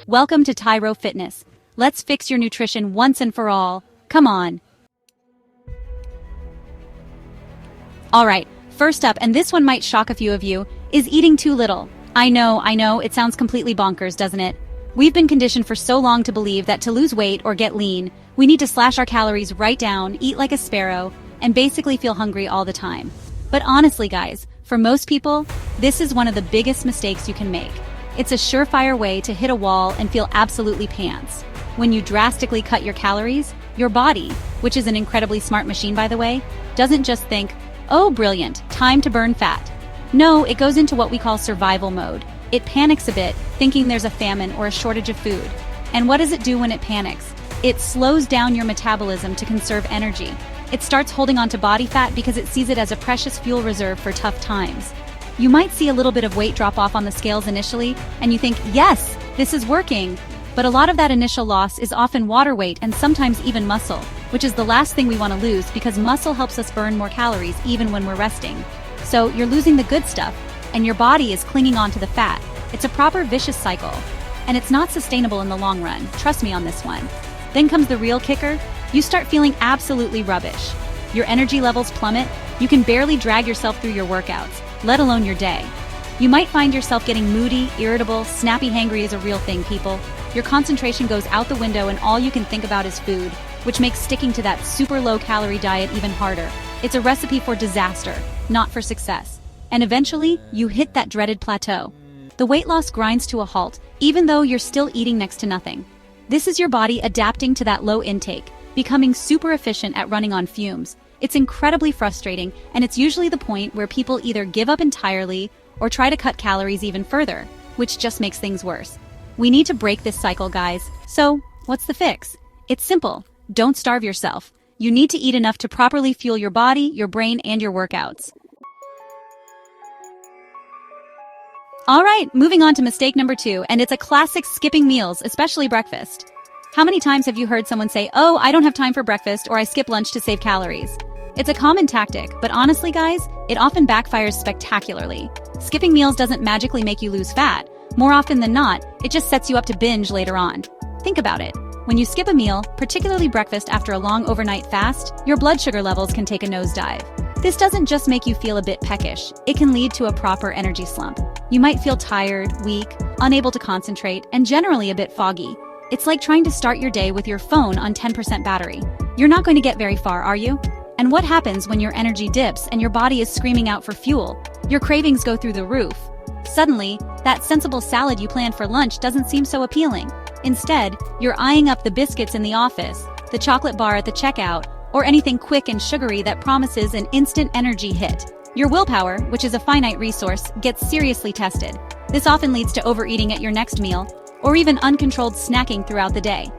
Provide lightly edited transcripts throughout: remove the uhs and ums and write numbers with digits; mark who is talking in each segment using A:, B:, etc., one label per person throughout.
A: Welcome to Tyro Fitness. Let's fix your nutrition once and for all. Come on. Alright, first up, and this one might shock a few of you, is eating too little. I know, it sounds completely bonkers, doesn't it? We've been conditioned for so long to believe that to lose weight or get lean, we need to slash our calories right down, eat like a sparrow, and basically feel hungry all the time. But honestly, guys, for most people, this is one of the biggest mistakes you can make. It's a surefire way to hit a wall and feel absolutely pants. When you drastically cut your calories, your body, which is an incredibly smart machine by the way, doesn't just think, oh brilliant, time to burn fat. No, it goes into what we call survival mode. It panics a bit, thinking there's a famine or a shortage of food. And what does it do when it panics? It slows down your metabolism to conserve energy. It starts holding on to body fat because it sees it as a precious fuel reserve for tough times. You might see a little bit of weight drop off on the scales initially, and you think, yes, this is working. But a lot of that initial loss is often water weight and sometimes even muscle, which is the last thing we want to lose because muscle helps us burn more calories even when we're resting. So you're losing the good stuff, and your body is clinging on to the fat. It's a proper vicious cycle, and it's not sustainable in the long run. Trust me on this one. Then comes the real kicker. You start feeling absolutely rubbish. Your energy levels plummet. You can barely drag yourself through your workouts, let alone your day. You might find yourself getting moody, irritable, snappy, hangry is a real thing, people. Your concentration goes out the window and all you can think about is food, which makes sticking to that super low-calorie diet even harder. It's a recipe for disaster, not for success. And eventually, you hit that dreaded plateau. The weight loss grinds to a halt, even though you're still eating next to nothing. This is your body adapting to that low intake, becoming super efficient at running on fumes. It's incredibly frustrating, and it's usually the point where people either give up entirely or try to cut calories even further, which just makes things worse. We need to break this cycle, guys. So, what's the fix? It's simple. Don't starve yourself. You need to eat enough to properly fuel your body, your brain, and your workouts. Alright, moving on to mistake number 2, and it's a classic skipping meals, especially breakfast. How many times have you heard someone say, oh, I don't have time for breakfast, or I skip lunch to save calories? It's a common tactic, but honestly, guys, it often backfires spectacularly. Skipping meals doesn't magically make you lose fat. More often than not, it just sets you up to binge later on. Think about it. When you skip a meal, particularly breakfast after a long overnight fast, your blood sugar levels can take a nosedive. This doesn't just make you feel a bit peckish, it can lead to a proper energy slump. You might feel tired, weak, unable to concentrate, and generally a bit foggy. It's like trying to start your day with your phone on 10% battery. You're not going to get very far, are you? And what happens when your energy dips and your body is screaming out for fuel? Your cravings go through the roof. Suddenly, that sensible salad you planned for lunch doesn't seem so appealing. Instead, you're eyeing up the biscuits in the office, the chocolate bar at the checkout, or anything quick and sugary that promises an instant energy hit. Your willpower, which is a finite resource, gets seriously tested. This often leads to overeating at your next meal, or even uncontrolled snacking throughout the day.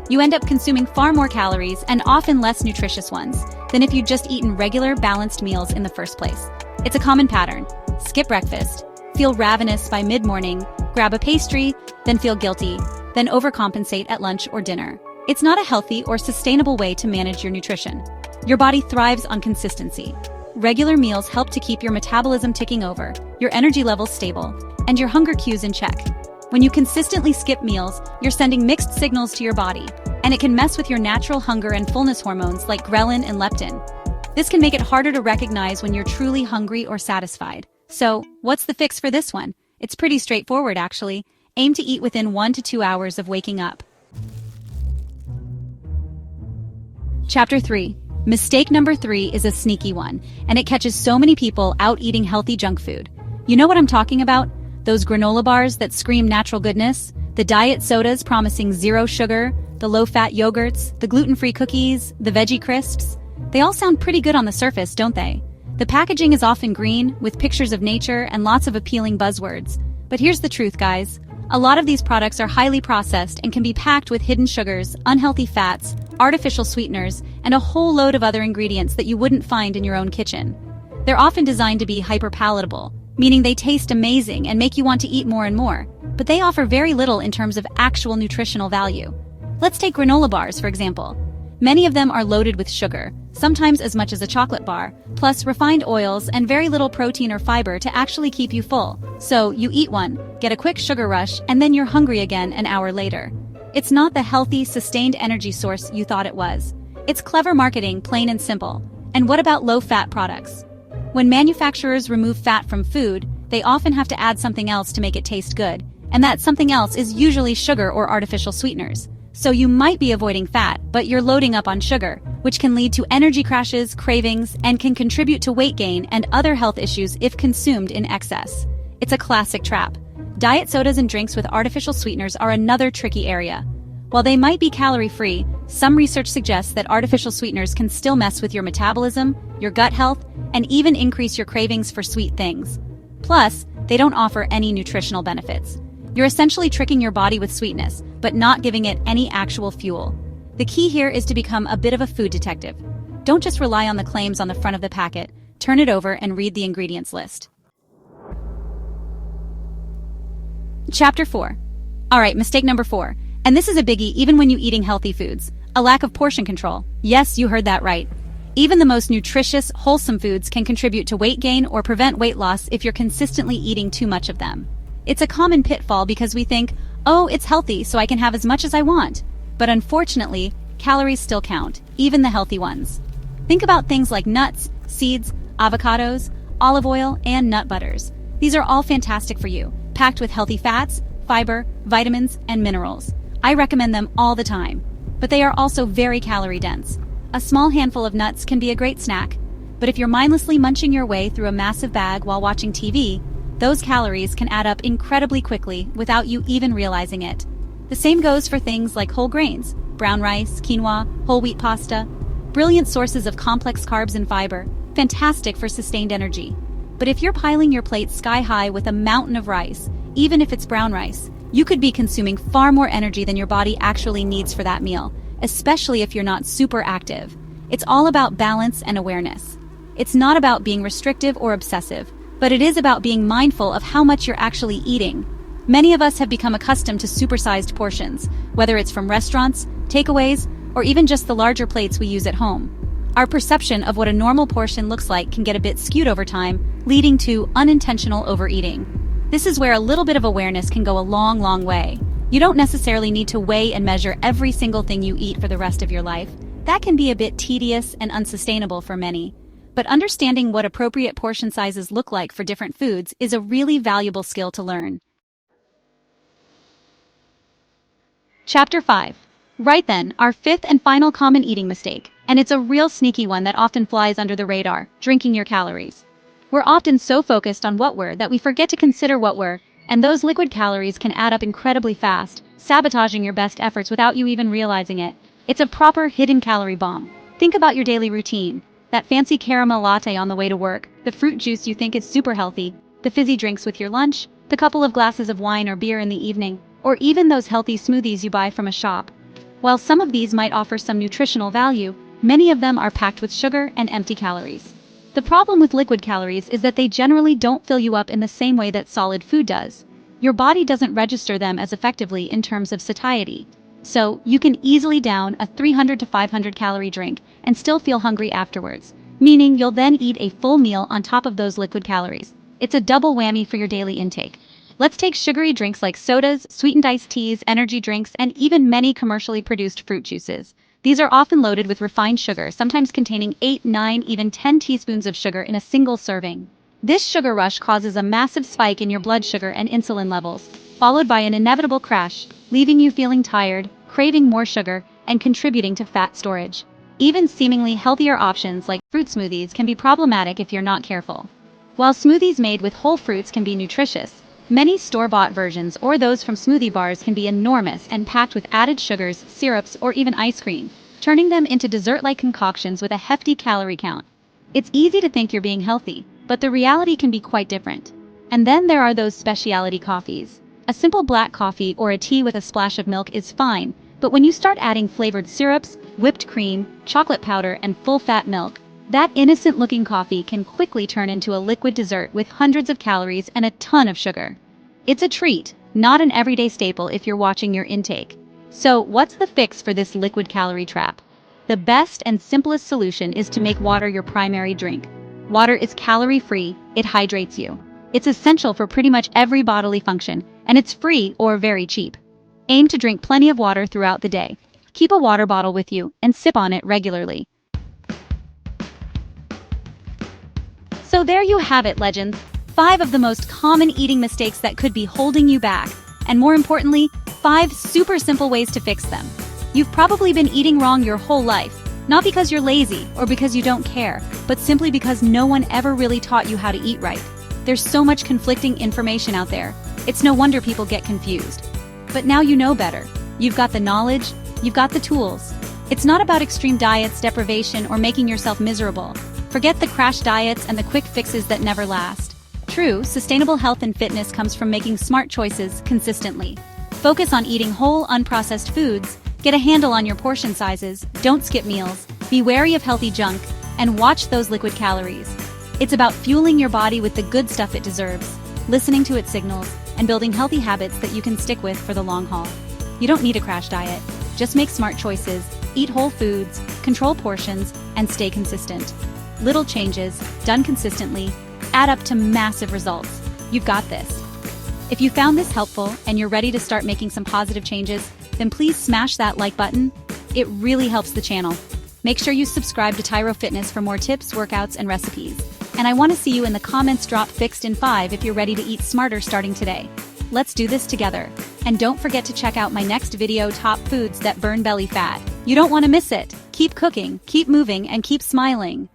A: You end up consuming far more calories and often less nutritious ones than if you'd just eaten regular, balanced meals in the first place. It's a common pattern. Skip breakfast, feel ravenous by mid-morning, grab a pastry, then feel guilty, then overcompensate at lunch or dinner. It's not a healthy or sustainable way to manage your nutrition. Your body thrives on consistency. Regular meals help to keep your metabolism ticking over, your energy levels stable, and your hunger cues in check. When you consistently skip meals, you're sending mixed signals to your body, and it can mess with your natural hunger and fullness hormones like ghrelin and leptin. This can make it harder to recognize when you're truly hungry or satisfied. So, what's the fix for this one? It's pretty straightforward, actually. Aim to eat within 1 to 2 hours of waking up. Chapter 3. Mistake number 3 is a sneaky one, and it catches so many people out eating healthy junk food. You know what I'm talking about? Those granola bars that scream natural goodness, the diet sodas promising zero sugar, the low-fat yogurts, the gluten-free cookies, the veggie crisps. They all sound pretty good on the surface, don't they? The packaging is often green, with pictures of nature and lots of appealing buzzwords. But here's the truth, guys. A lot of these products are highly processed and can be packed with hidden sugars, unhealthy fats, artificial sweeteners, and a whole load of other ingredients that you wouldn't find in your own kitchen. They're often designed to be hyper-palatable, meaning they taste amazing and make you want to eat more and more, but they offer very little in terms of actual nutritional value. Let's take granola bars, for example. Many of them are loaded with sugar, sometimes as much as a chocolate bar, plus refined oils and very little protein or fiber to actually keep you full. So, you eat one, get a quick sugar rush, and then you're hungry again an hour later. It's not the healthy, sustained energy source you thought it was. It's clever marketing, plain and simple. And what about low-fat products? When manufacturers remove fat from food, they often have to add something else to make it taste good, and that something else is usually sugar or artificial sweeteners. So you might be avoiding fat, but you're loading up on sugar, which can lead to energy crashes, cravings, and can contribute to weight gain and other health issues if consumed in excess. It's a classic trap. Diet sodas and drinks with artificial sweeteners are another tricky area. While they might be calorie-free, some research suggests that artificial sweeteners can still mess with your metabolism, your gut health, and even increase your cravings for sweet things. Plus, they don't offer any nutritional benefits. You're essentially tricking your body with sweetness, but not giving it any actual fuel. The key here is to become a bit of a food detective. Don't just rely on the claims on the front of the packet, turn it over and read the ingredients list. Chapter 4. Alright, mistake number 4. And this is a biggie even when you're eating healthy foods. A lack of portion control. Yes, you heard that right. Even the most nutritious, wholesome foods can contribute to weight gain or prevent weight loss if you're consistently eating too much of them. It's a common pitfall because we think, oh, it's healthy so I can have as much as I want. But unfortunately, calories still count, even the healthy ones. Think about things like nuts, seeds, avocados, olive oil, and nut butters. These are all fantastic for you, packed with healthy fats, fiber, vitamins, and minerals. I recommend them all the time. But they are also very calorie dense. A small handful of nuts can be a great snack, but if you're mindlessly munching your way through a massive bag while watching TV, those calories can add up incredibly quickly without you even realizing it. The same goes for things like whole grains, brown rice, quinoa, whole wheat pasta. Brilliant sources of complex carbs and fiber, fantastic for sustained energy. But if you're piling your plate sky high with a mountain of rice, even if it's brown rice, you could be consuming far more energy than your body actually needs for that meal, especially if you're not super active. It's all about balance and awareness. It's not about being restrictive or obsessive, but it is about being mindful of how much you're actually eating. Many of us have become accustomed to supersized portions, whether it's from restaurants, takeaways, or even just the larger plates we use at home. Our perception of what a normal portion looks like can get a bit skewed over time, leading to unintentional overeating. This is where a little bit of awareness can go a long, long way. You don't necessarily need to weigh and measure every single thing you eat for the rest of your life. That can be a bit tedious and unsustainable for many. But understanding what appropriate portion sizes look like for different foods is a really valuable skill to learn. Chapter 5. Right then, our fifth and final common eating mistake, and it's a real sneaky one that often flies under the radar: drinking your calories. We're often so focused on what we're that we forget to consider what we're, and those liquid calories can add up incredibly fast, sabotaging your best efforts without you even realizing it. It's a proper hidden calorie bomb. Think about your daily routine. That fancy caramel latte on the way to work, the fruit juice you think is super healthy, the fizzy drinks with your lunch, the couple of glasses of wine or beer in the evening, or even those healthy smoothies you buy from a shop. While some of these might offer some nutritional value, many of them are packed with sugar and empty calories. The problem with liquid calories is that they generally don't fill you up in the same way that solid food does. Your body doesn't register them as effectively in terms of satiety. So, you can easily down a 300 to 500 calorie drink and still feel hungry afterwards, meaning you'll then eat a full meal on top of those liquid calories. It's a double whammy for your daily intake. Let's take sugary drinks like sodas, sweetened iced teas, energy drinks, and even many commercially produced fruit juices. These are often loaded with refined sugar, sometimes containing 8, 9, even 10 teaspoons of sugar in a single serving. This sugar rush causes a massive spike in your blood sugar and insulin levels, followed by an inevitable crash, leaving you feeling tired, craving more sugar, and contributing to fat storage. Even seemingly healthier options like fruit smoothies can be problematic if you're not careful. While smoothies made with whole fruits can be nutritious, many store-bought versions or those from smoothie bars can be enormous and packed with added sugars, syrups, or even ice cream, turning them into dessert-like concoctions with a hefty calorie count. It's easy to think you're being healthy, but the reality can be quite different. And then there are those specialty coffees. A simple black coffee or a tea with a splash of milk is fine, but when you start adding flavored syrups, whipped cream, chocolate powder, and full-fat milk, that innocent-looking coffee can quickly turn into a liquid dessert with hundreds of calories and a ton of sugar. It's a treat, not an everyday staple if you're watching your intake. So, what's the fix for this liquid calorie trap? The best and simplest solution is to make water your primary drink. Water is calorie-free, it hydrates you. It's essential for pretty much every bodily function, and it's free or very cheap. Aim to drink plenty of water throughout the day. Keep a water bottle with you and sip on it regularly. So there you have it, legends. 5 of the most common eating mistakes that could be holding you back. And more importantly, 5 super simple ways to fix them. You've probably been eating wrong your whole life, not because you're lazy or because you don't care, but simply because no one ever really taught you how to eat right. There's so much conflicting information out there. It's no wonder people get confused. But now you know better. You've got the knowledge, you've got the tools. It's not about extreme diets, deprivation, or making yourself miserable. Forget the crash diets and the quick fixes that never last. True, sustainable health and fitness comes from making smart choices consistently. Focus on eating whole, unprocessed foods, get a handle on your portion sizes, don't skip meals, be wary of healthy junk, and watch those liquid calories. It's about fueling your body with the good stuff it deserves, listening to its signals, and building healthy habits that you can stick with for the long haul. You don't need a crash diet. Just make smart choices, eat whole foods, control portions, and stay consistent. Little changes, done consistently, add up to massive results. You've got this. If you found this helpful and you're ready to start making some positive changes, then please smash that like button. It really helps the channel. Make sure you subscribe to Tyro Fitness for more tips, workouts, and recipes. And I want to see you in the comments. Drop fixed in 5 if you're ready to eat smarter starting today. Let's do this together. And don't forget to check out my next video, Top Foods That Burn Belly Fat. You don't want to miss it. Keep cooking, keep moving, and keep smiling.